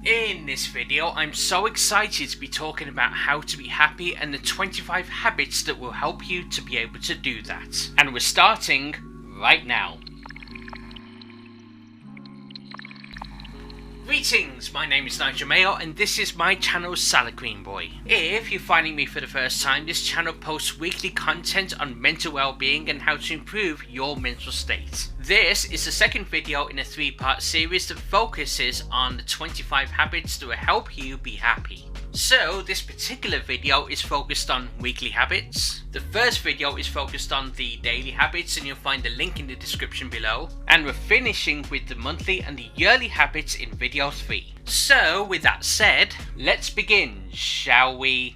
In this video, I'm so excited to be talking about how to be happy and the 25 habits that will help you to be able to do that. And we're starting right now. Greetings, my name is Nigel Mayo and this is my channel Salad Green Boy. If you're finding me for the first time, this channel posts weekly content on mental well-being and how to improve your mental state. This is the second video in a 3-part series that focuses on the 25 habits that will help you be happy. So this particular video is focused on weekly habits. The first video is focused on the daily habits and you'll find the link in the description below. And we're finishing with the monthly and the yearly habits in video 3. So with that said, let's begin, shall we?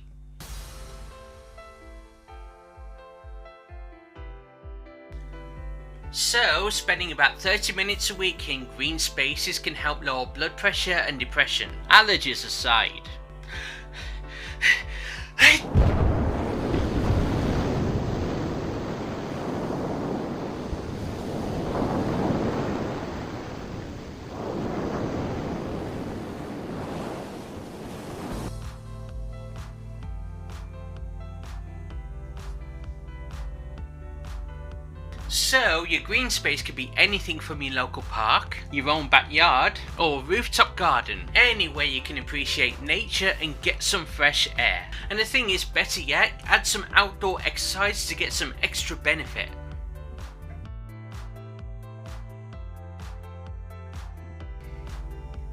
So, spending about 30 minutes a week in green spaces can help lower blood pressure and depression. Allergies aside. So, your green space could be anything from your local park, your own backyard, or rooftop garden. Anywhere you can appreciate nature and get some fresh air. And the thing is, better yet, add some outdoor exercise to get some extra benefit.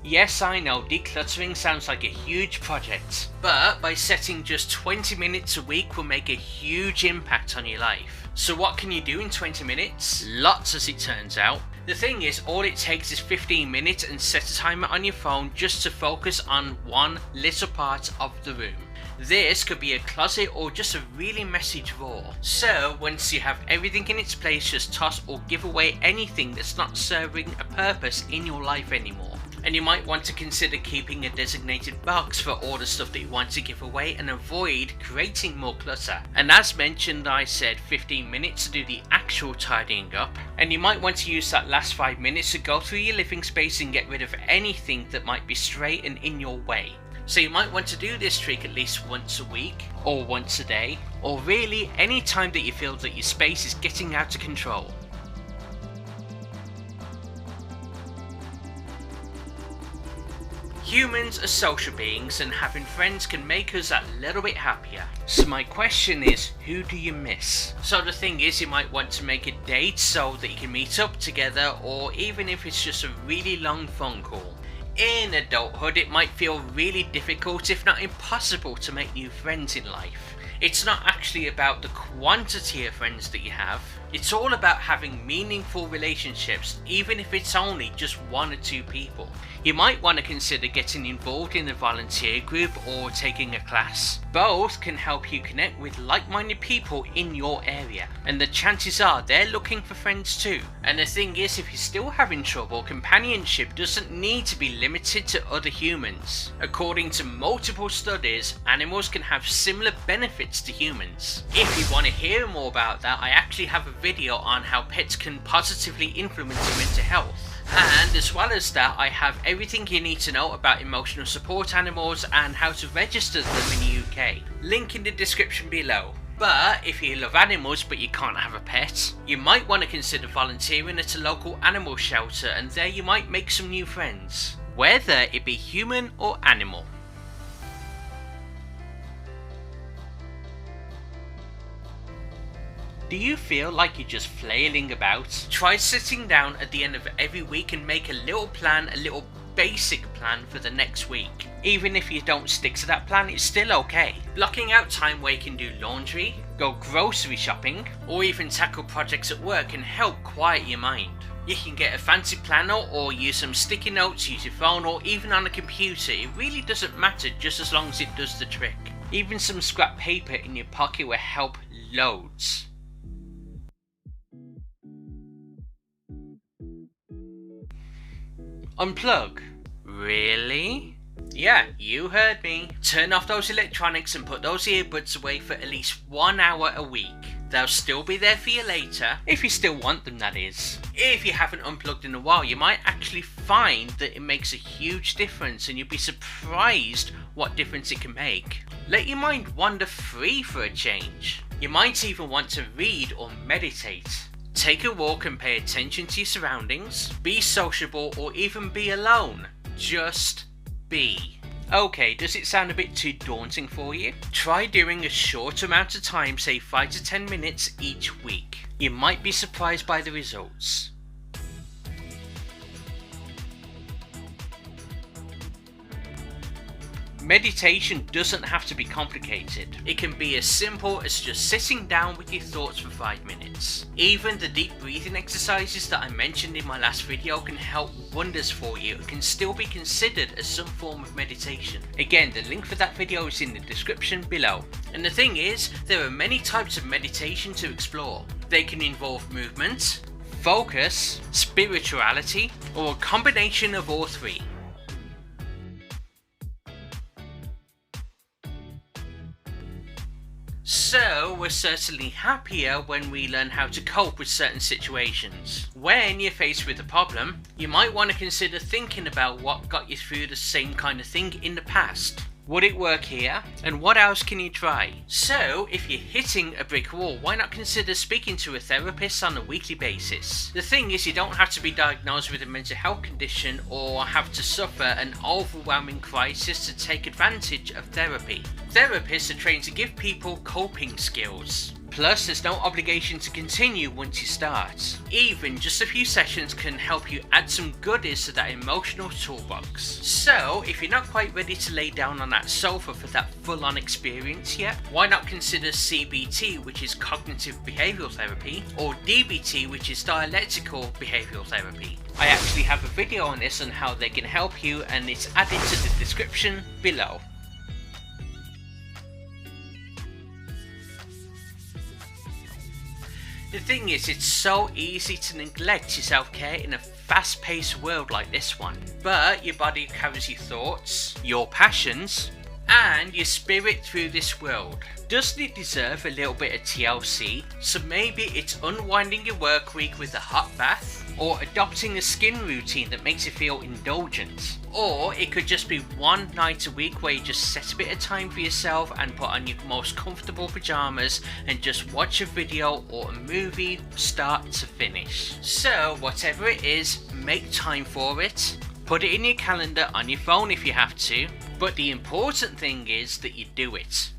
Yes, I know, decluttering sounds like a huge project, but by setting just 20 minutes a week will make a huge impact on your life. So what can you do in 20 minutes? Lots, as it turns out. The thing is, all it takes is 15 minutes and set a timer on your phone just to focus on one little part of the room. This could be a closet or just a really messy drawer. So once you have everything in its place, just toss or give away anything that's not serving a purpose in your life anymore. And you might want to consider keeping a designated box for all the stuff that you want to give away and avoid creating more clutter. And as mentioned, I said 15 minutes to do the actual tidying up. And you might want to use that last 5 minutes to go through your living space and get rid of anything that might be stray and in your way. So you might want to do this trick at least once a week, or once a day, or really any time that you feel that your space is getting out of control. Humans are social beings and having friends can make us a little bit happier. So my question is, who do you miss? So the thing is, you might want to make a date so that you can meet up together, or even if it's just a really long phone call. In adulthood, it might feel really difficult, if not impossible, to make new friends in life. It's not actually about the quantity of friends that you have. It's all about having meaningful relationships, even if it's only just 1 or 2 people. You might want to consider getting involved in a volunteer group or taking a class. Both can help you connect with like-minded people in your area, and the chances are they're looking for friends too. And the thing is, if you're still having trouble, companionship doesn't need to be limited to other humans. According to multiple studies, animals can have similar benefits to humans. If you want to hear more about that, I actually have a video on how pets can positively influence your mental health. And as well as that, I have everything you need to know about emotional support animals and how to register them in the UK. Link in the description below. But if you love animals but you can't have a pet, you might want to consider volunteering at a local animal shelter, and there you might make some new friends, whether it be human or animal. Do you feel like you're just flailing about? Try sitting down at the end of every week and make a little plan, a little basic plan for the next week. Even if you don't stick to that plan, it's still okay. Blocking out time where you can do laundry, go grocery shopping, or even tackle projects at work can help quiet your mind. You can get a fancy planner or use some sticky notes, use your phone, or even on a computer. It really doesn't matter, just as long as it does the trick. Even some scrap paper in your pocket will help loads. Unplug. Really? Yeah, you heard me. Turn off those electronics and put those earbuds away for at least 1 hour a week. They'll still be there for you later, if you still want them, that is. If you haven't unplugged in a while, you might actually find that it makes a huge difference, and you'll be surprised what difference it can make. Let your mind wander free for a change. You might even want to read or meditate. Take a walk and pay attention to your surroundings. Be sociable or even be alone. Just be. Okay, does it sound a bit too daunting for you? Try doing a short amount of time, say 5 to 10 minutes each week. You might be surprised by the results. Meditation doesn't have to be complicated. It can be as simple as just sitting down with your thoughts for 5 minutes. Even the deep breathing exercises that I mentioned in my last video can help wonders for you and can still be considered as some form of meditation. Again, the link for that video is in the description below. And the thing is, there are many types of meditation to explore. They can involve movement, focus, spirituality, or a combination of all three. So, we're certainly happier when we learn how to cope with certain situations. When you're faced with a problem, you might want to consider thinking about what got you through the same kind of thing in the past. Would it work here? And what else can you try? So, if you're hitting a brick wall, why not consider speaking to a therapist on a weekly basis? The thing is, you don't have to be diagnosed with a mental health condition or have to suffer an overwhelming crisis to take advantage of therapy. Therapists are trained to give people coping skills. Plus, there's no obligation to continue once you start. Even just a few sessions can help you add some goodies to that emotional toolbox. So, if you're not quite ready to lay down on that sofa for that full-on experience yet, why not consider CBT, which is cognitive behavioural therapy, or DBT, which is dialectical behavioural therapy. I actually have a video on this on how they can help you, and it's added to the description below. The thing is, it's so easy to neglect your self-care in a fast-paced world like this one. But your body carries your thoughts, your passions, and your spirit through this world. Doesn't it deserve a little bit of TLC? So maybe it's unwinding your work week with a hot bath, or adopting a skin routine that makes you feel indulgent. Or it could just be one night a week where you just set a bit of time for yourself and put on your most comfortable pajamas and just watch a video or a movie start to finish. So whatever it is, make time for it. Put it in your calendar on your phone if you have to, but the important thing is that you do it.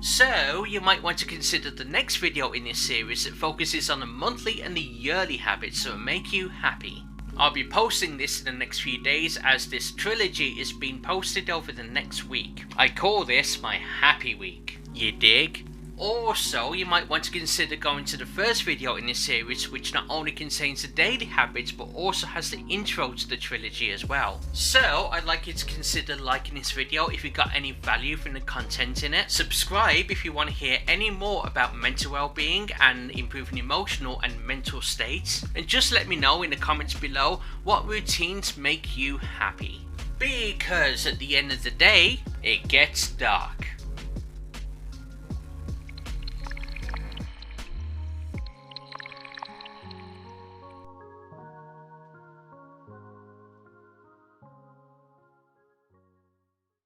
So, you might want to consider the next video in this series that focuses on the monthly and the yearly habits that will make you happy. I'll be posting this in the next few days as this trilogy is being posted over the next week. I call this my happy week. You dig? Also, you might want to consider going to the first video in this series, which not only contains the daily habits but also has the intro to the trilogy as well. So I'd like you to consider liking this video if you got any value from the content in it. Subscribe if you want to hear any more about mental well-being and improving emotional and mental states, and just let me know in the comments below what routines make you happy. Because at the end of the day, it gets dark.